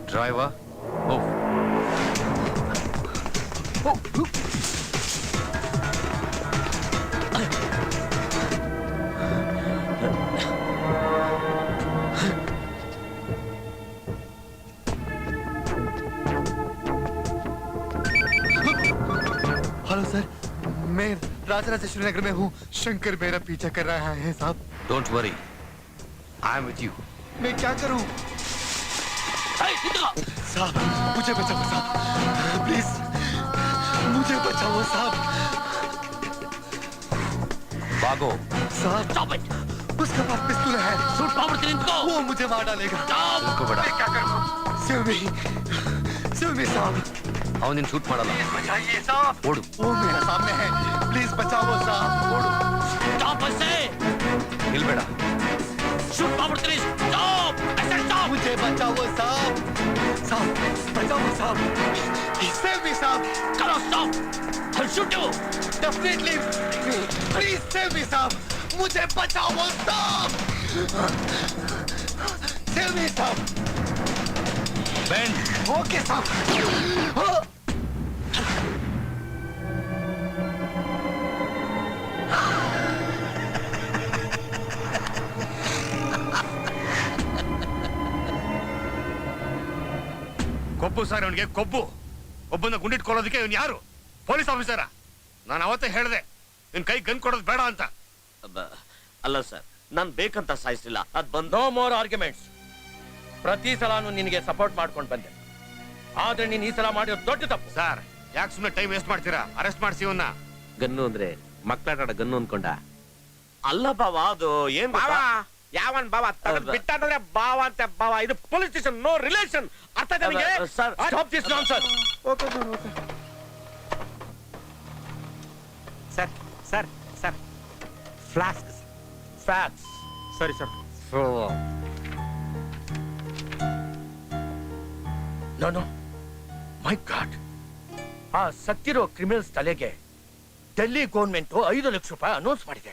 Driver hello sir, मैं राजराजेश्वरी नगर में हूँ। शंकर मेरा पीछा कर रहा है साहब। Don't worry, I am with you. मैं क्या करूँ साहब? मुझे बचाओ साहब, प्लीज मुझे बचाओ साहब। भागो साहब Stop it! उसके पास पिस्तौल है। Shoot forward को! वो मुझे मार डालेगा। इसको बड़ा मैं क्या करूँ? सिर्मी साहब, ಅವನಿನ ಶೂಟ್ ಮಾಡಲ್ಲ. बचाइए साहब। ಓಡು. वो मेरे सामने है, प्लीज बचाओ साहब। ಓಡು. Stop I say! ನಿಲ್ಬೇಡ. Shoot forward Stop! I said stop! मुझे बचाओ साहब। साहब बचाओ साहब। Save me साहब। Come on, stop! I'll shoot you! Definitely, please save me साहब। मुझे बचाओ साहब। Save me साहब। Bend. ओके साहब। ಕೊಬ್ಬು ಸರ್ ಅವನಿಗೆ ಕೊಬ್ಬು. ಒಬ್ಬನ ಗುಂಡಿಟ್ಕೊಳ್ಳೋದಕ್ಕೆ ಇವನು ಯಾರು? ಪೊಲೀಸ್ ಆಫೀಸರ? ನಾನು ಅವತ್ತೇ ಹೇಳಿದೆ ನಿನ್ ಕೈ ಗನ್ ಕೊಡೋದು ಬೇಡ ಅಂತ. ಅಲ್ಲ ಸರ್, ನಾನ್ ಬೇಕಂತ ಸಾಯಿಸಿಲ್ಲ. ಅದ್ ಬಂದು ನೋ ಮೋರ್ ಆರ್ಗ್ಯುಮೆಂಟ್ಸ್. ಪ್ರತಿ ಸಲಾನು ನಿನಗೆ ಸಪೋರ್ಟ್ ಮಾಡ್ಕೊಂಡು ಬಂದೆ, ಆದ್ರೆ ನೀನ್ ಈ ಸಲ ಮಾಡಿರೋ ದೊಡ್ಡ ತಪ್ಪು. ಸರ್ ಯಾಕೆ ಸುಮ್ಮನೆ ಟೈಮ್ ವೇಸ್ಟ್ ಮಾಡ್ತೀರಾ? ಅರೆಸ್ಟ್ ಮಾಡಿಸಿ ಇವನ್ನ. ಗನ್ನು ಅಂದ್ರೆ ಮಕ್ಕಳಾಟ ಗನ್ನು ಅನ್ಕೊಂಡ? ಅಲ್ಲ ಬಾವ, ಅದು ಏನ್ ಗೊತ್ತಾ? ಯಾವನ್ ಬಾವ ಬಿಟ್ಟಾದ್ರೆ ಬಾವ ಅಂತ ಬಾವ. ಇದು ಪೊಲೀಸ್ ಸ್ಟೇಷನ್, ನೋ ರಿಲೇಷನ್. ಅರ್ಥ ಆಯ್ತಾ ನಿನಗೆ? Sir, stop this nonsense. Okay sir, okay sir. Sir sir flask. Fax. ಸರಿ sir. No no, my god, ಆ ಸತ್ತಿರೋ ಕ್ರಿಮಿನಲ್ಸ್ ತಲೆಗೆ ಡೆಲ್ಲಿ ಗೌರ್ಮೆಂಟ್ 5 ಲಕ್ಷ ರೂಪಾಯಿ ಅನೌನ್ಸ್ ಮಾಡಿದೆ.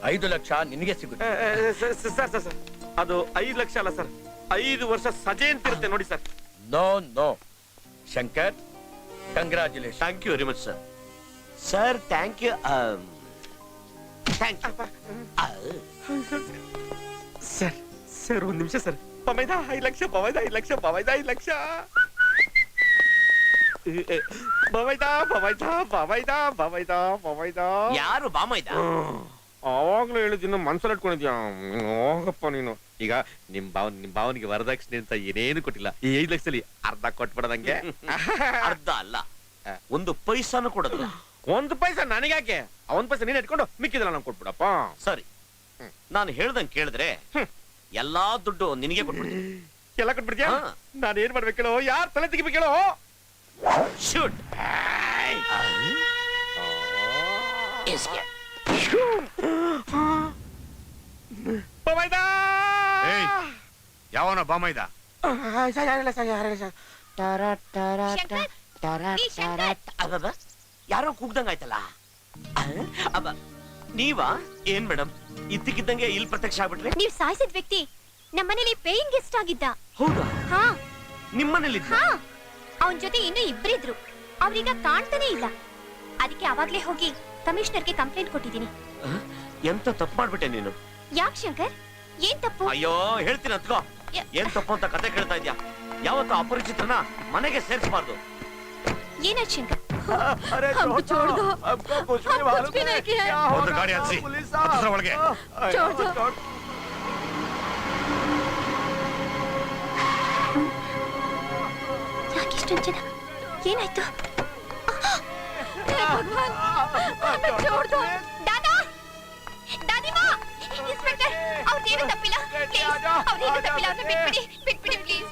5 ಲಕ್ಷ ನಿನಗೆ ಸಿಗುತ್ತೆ. ಸರ್ ಸರ್ ಅದು 5 ಲಕ್ಷ ಅಲ್ಲ ಸರ್, 5 ವರ್ಷ ಸಜೆ ಅಂತಿರುತ್ತೆ ನೋಡಿ sir. No no Shankar, congratulation. Thank you very much sir. Sir thank you. Sir sir ಒಂದ್ ನಿಮಿಷ ಸರ್. ಬಮೈದ 5 ಲಕ್ಷ, ಬಮೈದ 5 ಲಕ್ಷ, ಬಮೈದ 5 ಲಕ್ಷ. ಬಮೈದ ಬಮೈದ ಬಮೈದ ಬಮೈದ ಬಮೈದ. ಯಾರು ಬಾಮೈದ? ಅವಾಗ್ಲೂ ಹೇಳಿದ್ದೀನಿ, ಮನ್ಸಲ್ಲಿ ಇಟ್ಕೊಂಡಿದ್ಯಾ? ಹೋಗಪ್ಪ ನೀನು. ಈಗ ನಿಮ್ ಭಾವನಿಗೆ ವರದಕ್ಷಿಣೆ ಅಂತ ಏನೇನು ಕೊಟ್ಟಿಲ್ಲ. ಈ 5 ಲಕ್ಷದಲ್ಲಿ ಅರ್ಧ ಕೊಟ್ಬಿಡದಂಗೆ. ಅರ್ಧ ಅಲ್ಲ, 1 ಪೈಸಾನು ಕೊಡೋದಿಲ್ಲ. 1 ಪೈಸಾ ನನಗ್ಯಾಕೆ? 1 ಪೈಸಾ ನೀನ್ ಇಟ್ಕೊಂಡು ಮಿಕ್ಕಿದಲ್ಲ ನಂಗೆ ಕೊಟ್ಬಿಡಪ್ಪ. ಸರಿ, ನಾನು ಹೇಳ್ದಂಗೆ ಕೇಳಿದ್ರೆ ಎಲ್ಲಾ ದುಡ್ಡು ನಿನಗೆ ಕೊಟ್ಬಿಡ್ತೀನಿ. ಎಲ್ಲ ಕೊಟ್ಬಿಡ್ತೀಯ? ನಾನು ಏನ್ ಮಾಡ್ಬೇಕೇಳೋ? ಯಾರ್ ತಲೆ ತೆಗಿಬೇಕೇಳೋ? ಶೂಟ್. ಯಾವನ ಬಾಮೈದ? ಯಾರೋ ಕೂಗ್ದಂಗ ಆಯ್ತಲ್ಲ. ನೀವಾ? ಏನ್ ಮೇಡಮ್ ಇದ್ದಕ್ಕಿದ್ದಂಗೆ ಇಲ್ಲಿ ಪ್ರತ್ಯಕ್ಷ ಆಗ್ಬಿಟ್ರೆ? ನೀವ್ ಸಾಯಿಸಿದ ವ್ಯಕ್ತಿ ನಮ್ಮನೇಲಿ ಪೇಯಿಂಗ್ ಗೆಸ್ಟ್ ಆಗಿದ್ದ. ಹೌದಾ? ಹಾ, ನಿಮ್ಮನೇಲಿ? ಹಾ, ಅವನ್ ಜೊತೆ ಇನ್ನೂ ಇಬ್ಬರಿದ್ರು. ಅವ್ರೀಗ ಕಾಣ್ತಾನೆ ಇಲ್ಲ. ಅದಕ್ಕೆ ಅವಾಗ್ಲೇ ಹೋಗಿ ಕಮಿಷನರ್ಗೆ ಕಂಪ್ಲೇಂಟ್ ಕೊಟ್ಟಿದ್ದೀನಿ. ಎಂತ ತಪ್ಪು ಮಾಡ್ಬಿಟ್ಟೆ ನೀನು? ಯಾಕ್ ಶಂಕರ್, ಏನ್ ತಪ್ಪು? ಅಯ್ಯೋ ಹೇಳ್ತೀನಿ ಅತ್ಕೋ. ಏನ್ ತಪ್ಪು ಅಂತ ಕತೆ ಕೇಳ್ತಾ ಇದ್ಯಾ? ಯಾವತ್ತು ಅಪರಿಚಿತರನ್ನ ಮನೆಗೆ ಸೇರಿಸಬಾರ್ದು. ಏನಾಯ್ತು ಶಂಕರ್? ಒಂದು ಗಾಡಿ ಹಚ್ಚಿ ಒಳಗೆ. ಯಾಕಿಷ್ಟೊಂದು ಜನ? ಏನಾಯ್ತು? ದಾದಾ, ದಾದಿಮಾ, ಇನ್ಸ್ಪೆಕ್ಟರ್, ಅವ್ರದ್ದೇನು ತಪ್ಪಿಲ್ಲ. ಪ್ಲೀಸ್, ಅವ್ರೇನು ತಪ್ಪಿಲ್ಲ. ಅವ್ರನ್ನ ಬಿಟ್ಬಿಡಿ, ಬಿಟ್ಬಿಡಿ ಪ್ಲೀಸ್.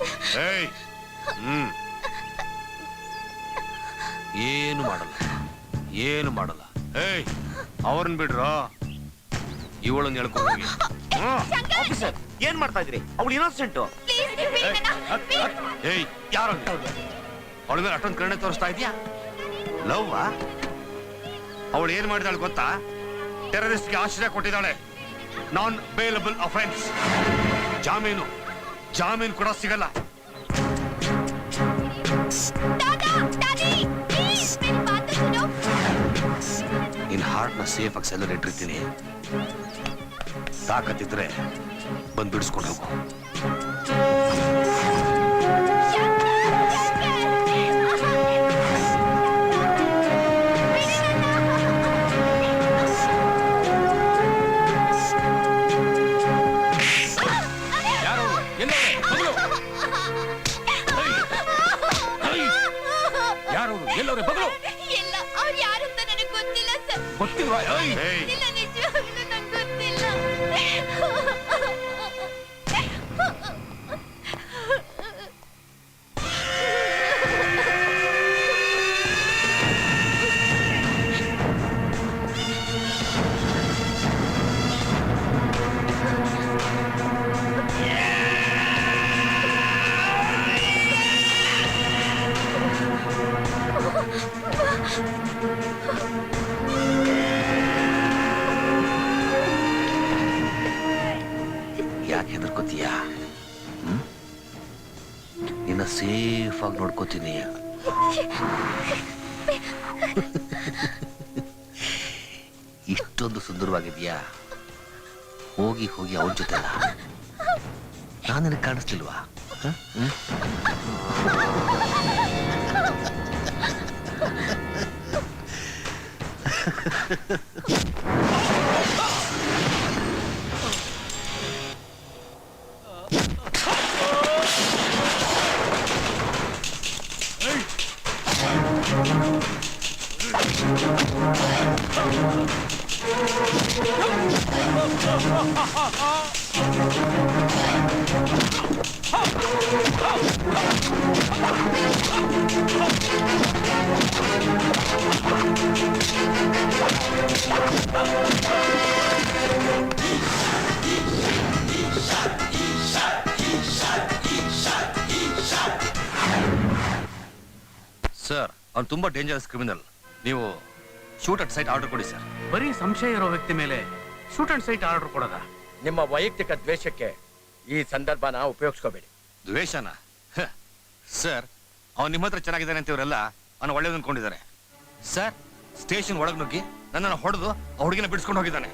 ಏನು ಮಾಡಲ್ಲ, ಏನು ಮಾಡಲ್ಲ. ಏಯ್, ಅವ್ರನ್ನ ಬಿಡ್ರ. ಇವಳನ್ನ ಹೇಳ್ಕೊಂಡು ಹೋಗಿ. ಆಫೀಸರ್ ಏನ್ ಮಾಡ್ತಾ ಇದ್ರಿ? ಅವಳು ಇನ್ನೋಸೆಂಟು. ಪ್ಲೀಸ್ ನೀವು ಬಿಡಿ ನನ್ನ. ಏಯ್ ಯಾರು ಅವಳ ಮೇಲೆ ಅಷ್ಟೊಂದು ಕರುಣೆ ತೋರಿಸ್ತಾ ಇದೀಯಾ? ಲವ್ ಅವಳು ಏನ್ ಮಾಡಿದಾಳೆ ಗೊತ್ತಾ? ಟೆರರಿಸ್ಟ್ಗೆ ಆಶ್ರಯ ಕೊಟ್ಟಿದ್ದಾಳೆ. Non bailable offence. ಜಾಮೀನು ಕೂಡ ಸಿಗಲ್ಲ. दादा दादी प्लीज मेरी बात तो सुनो. ನಿನ್ ಹಾರ್ಟ್ ನ ಸೇಫ್ ಆಗಿ ಸೆಲ್ಲರ್ ಇಟ್ಟಿರ್ತೀನಿ. ತಾಕತ್ತಿದ್ರೆ ಬಂದ್ ಬಿಡಿಸ್ಕೊಂಡು ಹೋಗು. ಯಾರು ಎಲ್ಲವರೇ ಬಗಳು ಇಲ್ಲ ಅವ್ರು ಯಾರು ಅಂತ ನನಗೆ ಗೊತ್ತಿಲ್ಲ ಸರ್. ಗೊತ್ತಿಲ್ವಾ? ಏಯ್ ಇಲ್ಲ ನಿಜವಾಗ್ಲೂ ನಂಗೆ ಗೊತ್ತಿಲ್ಲ. ಯಾಕೆ ಹೆದರ್ಕೋತೀಯಾ? ನಿನ್ನ ಸೇಫ್ ಆಗಿ ನೋಡ್ಕೋತೀನಿ. ಇಷ್ಟೊಂದು ಸುಂದರವಾಗಿದ್ಯಾ? ಹೋಗಿ ಹೋಗಿ ಅವನ ಜೊತೆ ಅಲ್ಲ, ನಾನು ನಿನಗೆ ಕಾಣಿಸ್ತಿಲ್ವಾ? ಸರ್, ಅವ್ನು ತುಂಬಾ ಡೇಂಜರಸ್ ಕ್ರಿಮಿನಲ್. ನೀವು ಶೂಟ್ ಅಟ್ ಸೈಟ್ ಆರ್ಡರ್ ಕೊಡಿ ಸರ್. ಬರೀ ಸಂಶಯ ಇರೋ ವ್ಯಕ್ತಿ ಮೇಲೆ ಶೂಟ್ ಅಂಡ್ ಸೈಟ್ ಆರ್ಡರ್ ಕೊಡೋದ? ನಿಮ್ಮ ವೈಯಕ್ತಿಕ ದ್ವೇಷಕ್ಕೆ ಈ ಸಂದರ್ಭನ ಉಪಯೋಗಿಸ್ಕೋಬೇಡಿ. ದ್ವೇಷನ? ಸರ್, ಅವ್ನು ನಿಮ್ಮ ಹತ್ರ ಚೆನ್ನಾಗಿದ್ದಾನೆ ಅಂತ ಇವರೆಲ್ಲ ಅವನು ಒಳ್ಳೇದು ಅನ್ಕೊಂಡಿದ್ದಾರೆ. ಸರ್, ಸ್ಟೇಷನ್ ಒಳಗೆ ನುಗ್ಗಿ ನನ್ನನ್ನು ಹೊಡೆದು ಆ ಹುಡುಗಿನ ಬಿಡಿಸ್ಕೊಂಡು ಹೋಗಿದ್ದಾನೆ.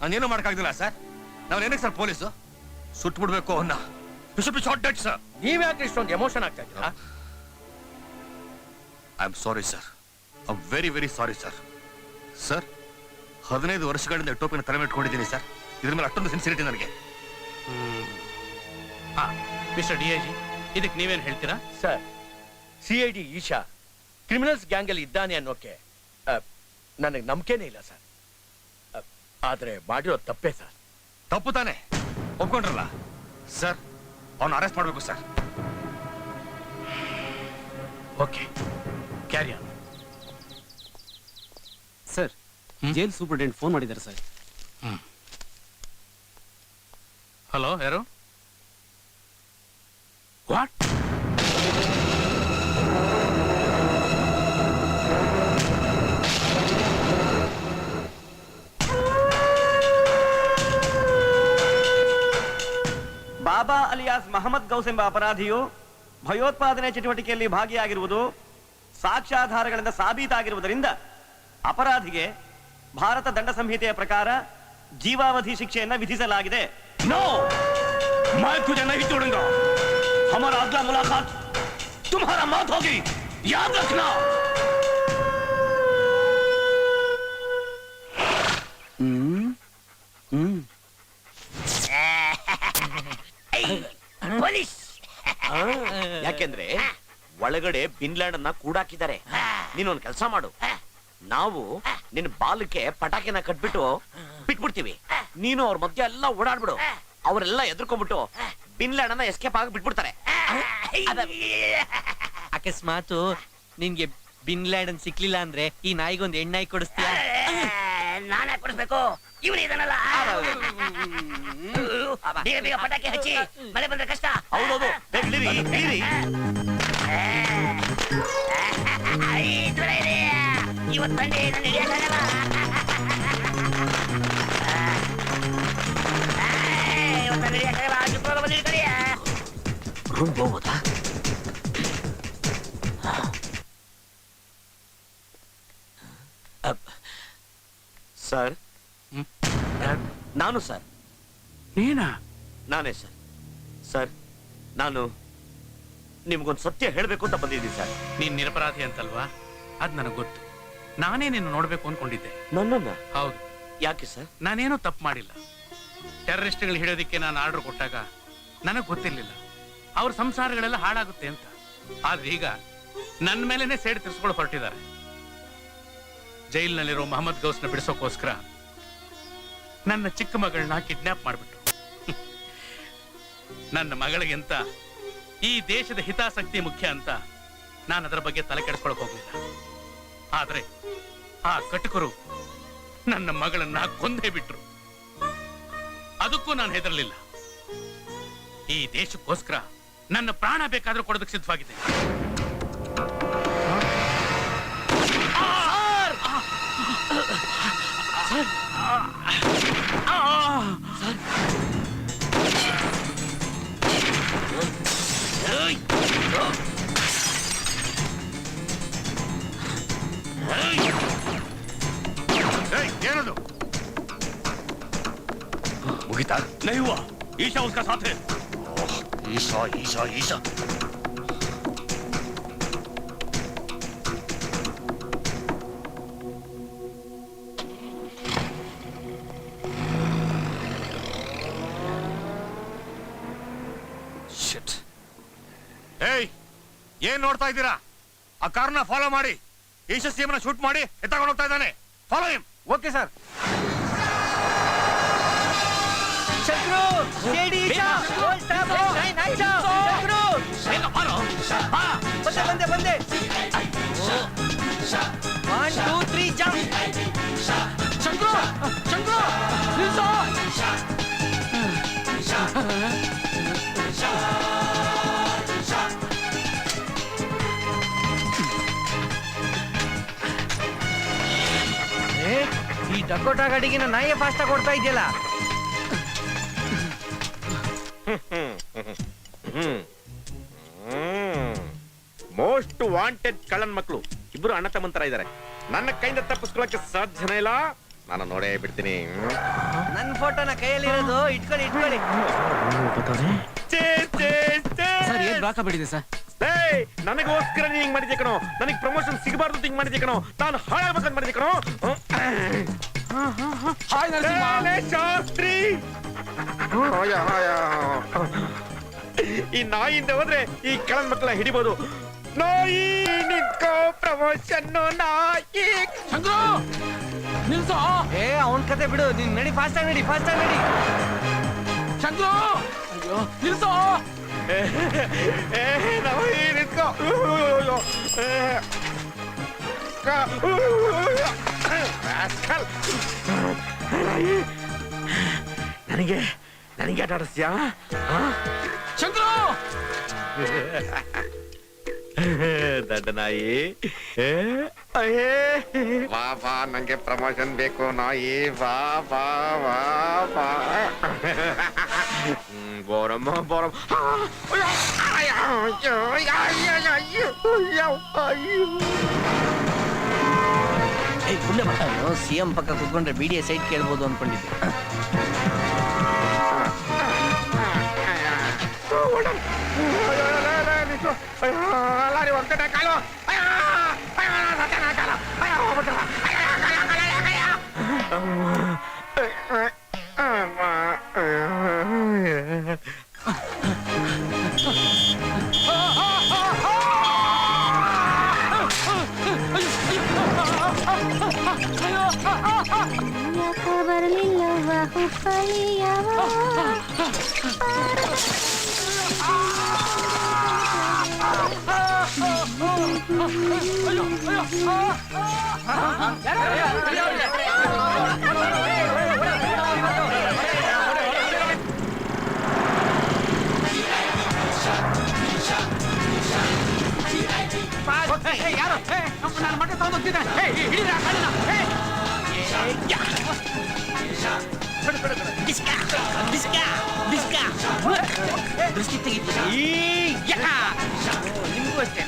ನಾನೇನು ಮಾಡೋಕ್ಕಾಗ್ದಿಲ್ಲ ಸರ್. ನಾವೇನಕ್ಕೆ ಸರ್ ಪೊಲೀಸು ಸುಟ್ಟು ಬಿಡ್ಬೇಕು ಅವನ್ನ? Short dead sir. ನೀವ್ಯಾಕೆ ಇಷ್ಟೊಂದು ಎಮೋಷನ್ ಆಗ್ತಾ ಇದ್ದೀರಾ? I am sorry sir. I am very very sorry sir. Sir, 15 ವರ್ಷಗಳಿಂದ ಟೋಪಿನ ತಲೆ ಇಟ್ಕೊಂಡಿದ್ದೀನಿ ಸರ್. ಇದ್ರ ಮೇಲೆ ಅಷ್ಟೊಂದು ಸಿನ್ಸಿರಿಟಿ ನನಗೆ. ಹಾ ಮಿಸ್ಟರ್ DIG, ಇದಕ್ಕೆ ನೀವೇನ್ ಹೇಳ್ತೀರಾ? Sir, CID Isha criminals gang ಅಲ್ಲಿ ಇದ್ದಾನೆ ಅನ್ನೋಕೆ ನನಗೆ ನಂಬಿಕೆನೇ ಇಲ್ಲ ಸರ್. ಆದ್ರೆ ಮಾಡಿರೋ ತಪ್ಪೇ ಸರ್. ತಪ್ಪು ತಾನೆ ಒಪ್ಕೊಂಡ್ರಲ್ಲ ಸರ್. ಅವನ್ನ ಅರೆಸ್ಟ್ ಮಾಡಬೇಕು sir. Okay, carry on. Sir, jail superintendent phone ಮಾಡಿದ್ದಾರೆ ಸರ್. ಹಲೋ, ಯಾರು? ವಾಟ್? ಬಾಬಾ ಅಲಿಯಾಸ್ ಮಹಮ್ಮದ್ ಗೌಸ್ ಎಂಬ ಅಪರಾಧಿಯು ಭಯೋತ್ಪಾದನೆ ಚಟುವಟಿಕೆಯಲ್ಲಿ ಭಾಗಿಯಾಗಿರುವುದು ಸಾಕ್ಷ್ಯಾಧಾರಗಳಿಂದ ಸಾಬೀತಾಗಿರುವುದರಿಂದ ಅಪರಾಧಿಗೆ ಭಾರತ ದಂಡ ಸಂಹಿತೆಯ ಪ್ರಕಾರ ಜೀವಾವಧಿ ಶಿಕ್ಷೆಯನ್ನ ವಿಧಿಸಲಾಗಿದೆ. नो, मैं तुझे नहीं छोड़ूंगा. हमारा अगला मुलाकात तुम्हारा मौत होगी, याद रखना. ಯಾಕೆಂದ್ರೆ ಒಳಗಡೆ ಬಿನ್ಲ್ಯಾಂಡ್ ಅನ್ನ ಕೂಡಾಕಿದ್ದಾರೆ. ನೀನೊಂದು ಕೆಲಸ ಮಾಡು, ನಾವು ನಿನ್ನ ಬಾಲಕ್ಕೆ ಪಟಾಕಿನ ಕಟ್ಬಿಟ್ಟು ಬಿಟ್ಬಿಡ್ತೀವಿ. ನೀನು ಅವ್ರ ಮಧ್ಯೆ ಎಲ್ಲ ಓಡಾಡ್ಬಿಡು. ಅವರೆಲ್ಲ ಎದ್ರಕೊಂಡ್ಬಿಟ್ಟು ಬಿನ್ಲ್ಯಾಂಡ್ ಅನ್ನ ಎಸ್ಕೇಪ್ ಆಗಿ ಬಿಟ್ಬಿಡ್ತಾರೆ. ಅಕಸ್ಮಾತು ನಿನ್ಗೆ ಬಿನ್ ಲ್ಯಾಡನ್ ಸಿಕ್ಲಿಲ್ಲ ಅಂದ್ರೆ ಈ ನಾಯಿಗೊಂದು ಹೆಣ್ಣಾಯಿ ಕೊಡಿಸ್ತೀಯ? ನಾನೇ ಕೊಡಿಸ್ಬೇಕು. ಇವನು ಇದನ್ನಲ್ಲ ಬೇಗ ಬೇಗ ಪಟಾಕಿ ಹಚ್ಚಿ ಮಳೆ ಬಂದ್ರೆ ಕಷ್ಟ. ಹೌದೌದು, ಬೇಗ ಇಳಿರಿ, ಇಳಿರಿ. ಇವತ್ತು ಬಂದೆ ನನ್ನ ಹಿಡಿಯಕ್ಕಾಗಲ್ಲ. ಇವತ್ತು ನನ್ನ ಹಿಡಿಯಕ್ಕಾಗಲ್ಲ. ಶುಕ್ರವಾರ ಬಂದು ಹಿಡ್ಕೊಳ್ಳಿ. ರೂಮ್ ಹೋಗ್ಬೋದಾ? ಸರ್, ನಾನು ಸರ್. ನೀನಾ? ನಾನೇ ಸರ್. ಸರ್, ನಾನು ನಿಮ್ಗೊಂದು ಸತ್ಯ ಹೇಳಬೇಕು ಅಂತ ಬಂದಿದ್ದೀನಿ ಸರ್. ನೀನ್ ನಿರಪರಾಧಿ ಅಂತಲ್ವಾ? ಅದ್ ನನಗ್ ಗೊತ್ತು. ನಾನೇ ನಿನ್ನ ನೋಡ್ಬೇಕು ಅನ್ಕೊಂಡಿದ್ದೆ. ನನ್ನನ್ನ? ಹೌದು. ಯಾಕೆ ಸರ್? ನಾನೇನೂ ತಪ್ಪು ಮಾಡಿಲ್ಲ. ಟೆರರಿಸ್ಟ್ಗಳು ಹಿಡಿಯೋದಕ್ಕೆ ನಾನು ಆರ್ಡರ್ ಕೊಟ್ಟಾಗ ನನಗ್ ಗೊತ್ತಿರ್ಲಿಲ್ಲ ಅವ್ರ ಸಂಸಾರಗಳೆಲ್ಲ ಹಾಳಾಗುತ್ತೆ ಅಂತ. ಆದ್ರೆ ಈಗ ನನ್ನ ಮೇಲೆನೆ ಸೇಡ್ ತಿರ್ಸ್ಕೊಂಡು ಹೊರಟಿದ್ದಾರೆ. ಜೈಲಿನಲ್ಲಿರೋ ಮೊಹಮ್ಮದ್ ಗೌಸ್ನ ಬಿಡಿಸೋಕೋಸ್ಕರ ನನ್ನ ಚಿಕ್ಕ ಮಗಳನ್ನ ಕಿಡ್ನಾಪ್ ಮಾಡ್ಬಿಟ್ರು. ನನ್ನ ಮಗಳಿಗಿಂತ ಈ ದೇಶದ ಹಿತಾಸಕ್ತಿ ಮುಖ್ಯ ಅಂತ ನಾನು ಅದರ ಬಗ್ಗೆ ತಲೆ ಕೆಡಿಸ್ಕೊಳಕ್ ಹೋಗ್ಲಿಲ್ಲ. ಆದ್ರೆ ಆ ಕಟುಕರು ನನ್ನ ಮಗಳನ್ನ ಕೊಂದೇ ಬಿಟ್ರು. ಅದಕ್ಕೂ ನಾನು ಹೆದರಲಿಲ್ಲ. ಈ ದೇಶಕ್ಕೋಸ್ಕರ ನನ್ನ ಪ್ರಾಣ ಬೇಕಾದ್ರೂ ಕೊಡೋದಕ್ಕೆ ಸಿದ್ಧವಾಗಿದೆ. ಏನದು? मुगिता नहीं हुआ। ईशा उसका साथ है। ईशा ईशा ईशा ಶಿಟ್. ಏಯ್, ಏನ್ ನೋಡ್ತಾ ಇದ್ದೀರಾ? ಆ ಕಾರ್ನ ಫಾಲೋ ಮಾಡಿ ಈಶಾ ಸಿಎಂನ ಶೂಟ್ ಮಾಡಿ ಎತ್ತಾಕೊಂಡು ಹೋಗ್ತಾ ಇದ್ದಾನೆ. Follow him. Okay sir. ಬಂದೆ ಬಂದೆ. 1 2 3 ಜಂಪ್. ಶಂಕರು ಶಂಕರು ನಿಲ್ಸು. ಈ ಡಕೋಟಾ ಗಾಡಿಗೆ ನಾಯಿಗೆ ಫಾಸ್ಟ್ ಆಗಿ ಕೊಡ್ತಾ ಇದೆಯಲ್ಲ. ಮೋಸ್ಟ್ ವಾಂಟೆಡ್ ಕಳ್ಳನ್ ಮಕ್ಕಳು ಇಬ್ರು ಅಣ್ಣ ತಮ್ಮಂತರ ಇದ್ದಾರೆ. ನನ್ನ ಕೈಯಿಂದ ತಪ್ಪಿಸ್ಕೊಳಕ್ಕೆ ಸಾಧ್ಯನೇ ಇಲ್ಲ. ನಾನು ನೋಡೇ ಬಿಡ್ತೀನಿ. ನನ್ನ ಫೋಟೋನ ಕೈಯಲ್ಲಿ ಇರೋದು ಇಟ್ಕೊಳ್ಳಿ ಇಟ್ಕೊಳ್ಳಿ. ಸರ್, ಏನ್ ಬ್ಲಾಕ್ ಆಗ್ಬಿಟ್ಟಿದೆ ಸರ್? ನನಗೋಸ್ಕರ ನೀ ಹಿಂಗ್ ಮಾಡಿದ್ದೆ ಕಣೋ. ನನಗೆ ಪ್ರಮೋಷನ್ ಸಿಗಬಾರ್ದು ಹಿಂಗ್ ಮಾಡಿದ್ದೆ ಕಣೋ. ನಾನು ಹಾಳಾಗ್ಬೇಕಂತ ಮಾಡಿದ್ದೆ ಕಣೋ. ಶಾಸ್ತ್ರಿ, ಈ ನಾಯಿಯಿಂದ ಹೋದ್ರೆ ಈ ಕಳ್ಳನ್ ಮಕ್ಕಳ ಹಿಡಿಬಹುದು. ನಾಯಿ ನಿಂತ್ಕೋ, ಪ್ರಮೋಷನ್ ನಾಯಿ. ನಿಲ್ಸೋ. ಏ ಅವನ್ ಕತೆ ಬಿಡು, ನೀನ್ ನಡಿ, ಫಾಸ್ಟ್ ಆಗಿ ನಡಿ, ಫಾಸ್ಟ್ ಆಗಿ ನಡಿ. ಚಂದ್ರು, ಅಯ್ಯೋ ನಿಲ್ಸೋ. ನಾಯಿ ನಿಂತ್ಕೋ. ನನಗೆ ನನಗೆ ಆಟ ಆಡಿಸ್ಯಾ? ಚಂದ್ರು, ದಡ್ಡ ನಾಯಿ. ವಾ ಬಾ, ನಂಗೆ ಪ್ರಮೋಷನ್ ಬೇಕು ನಾಯಿ. ವಾ ಬಾ ವಾ ಬಾ. ಬೋರಮ್ಮ ಬೋರಮ್ಮ. ಸಿಎಂ ಪಕ್ಕ ಕುತ್ಕೊಂಡ್ರೆ ಬಿಡಿಎ ಸೈಟ್ ಕೇಳ್ಬೋದು ಅನ್ಕೊಂಡಿದ್ದೆ. ಲಾರಿ ಹೋಗ್ತದೆ ಕಾಲು. ಬರಲಿಲ್ಲ ಬಾಹುಬಲಿಯವ. ಬಂದಿದ್ದಾನೆ ಹಿಡಿದ್ರ ದೃಷ್ಟಿ ತೆಗಿತೀನಿ ನಿಮಗೂ ಅಷ್ಟೇ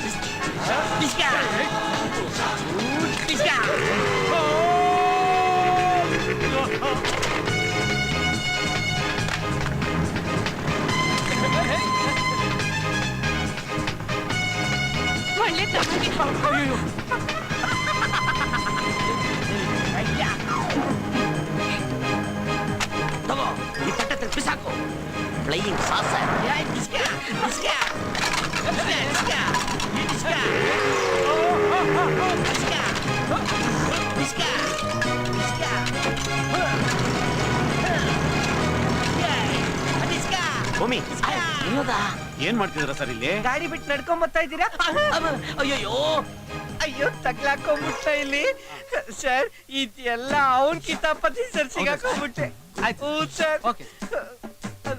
ಒಳ್ಳೆ ತಗೊಂಡಿ ತಗೋ ಈ ತಟ್ಟೆ ಬಿಸಾಕು ಫ್ಲೈಯಿಂಗ್ ಸಾಸರ್ ಭೂಮಿ ಏನ್ ಮಾಡ್ತಿದ್ರ ಸರ್ ಇಲ್ಲಿ ಗಾಡಿ ಬಿಟ್ಟು ನಡ್ಕೊಂಡ್ ಬರ್ತಾ ಇದ್ದೀರಾ ಅಯ್ಯೋ ಅಯ್ಯೋ ತಗ್ಲಾಕೊಂಡ್ಬಿಟ್ಟ ಇಲ್ಲಿ ಸರ್ ಇದೆಲ್ಲ ಅವನ್ ಕಿತಾಪತಿ ಸರ್ ಸಿಗಾಕೊಂಡ್ಬಿಟ್ಟೆ ಹ್ಞೂ ಸರ್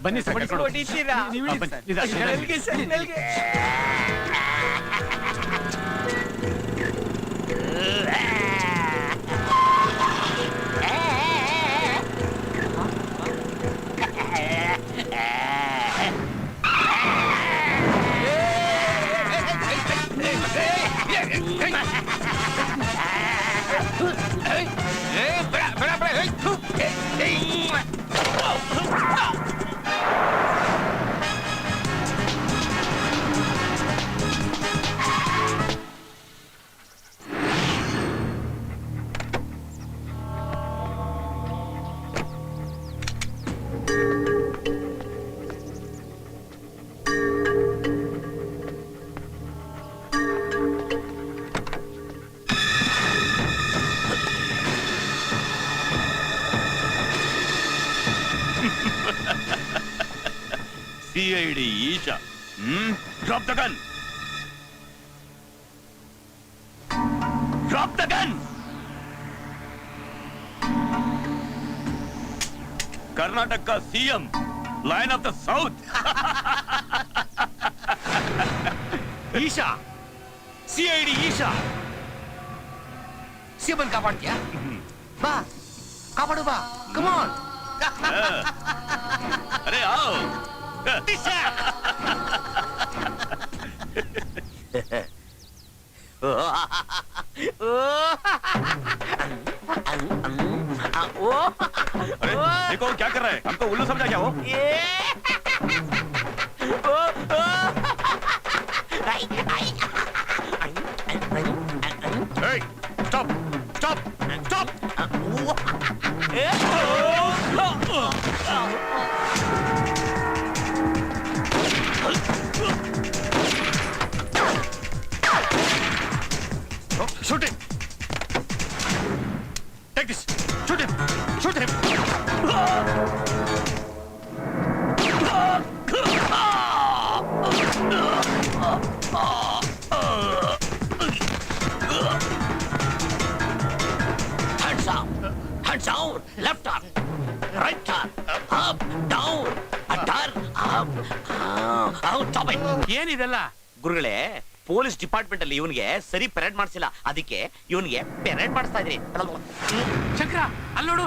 ಬನ್ನಿ ಸರ್ ಹೊಡಿತೀರಾ ನಲ್ಗೆ ಸರ್ ನಲ್ಗೆ CID Isha. Drop the gun. Drop the gun. Karnataka CM. Lion of the South. Isha CID Isha CM ಕಾಪಾಡ್ತೀಯಾ ಬಾ ಕಾಪಾಡು ಬಾ ಕಮಾನ್ अरे आओ. अरे देखो क्या कर रहा है हमको उल्लू समझा क्या हो stop stop stop Shoot him! Take this! Shoot him! Shoot him! Hands up! Hands down! Left arm! Right arm! Up! Down! A turn! Up! Out! Stop it! ಏನಿದೆಲ್ಲ ಗುರುಗಳೇ ಪೊಲೀಸ್ ಡಿಪಾರ್ಟ್ಮೆಂಟ್ ಅಲ್ಲಿ ಇವನಿಗೆ ಸರಿ ಪೆರೇಡ್ ಮಾಡಿಸಿಲ್ಲ ಅದಕ್ಕೆ ಇವನಿಗೆ ಪೆರೇಡ್ ಮಾಡಿಸ್ತಾ ಇದ್ರಿ ಶಂಕರ ಅಲ್ಲೋಡು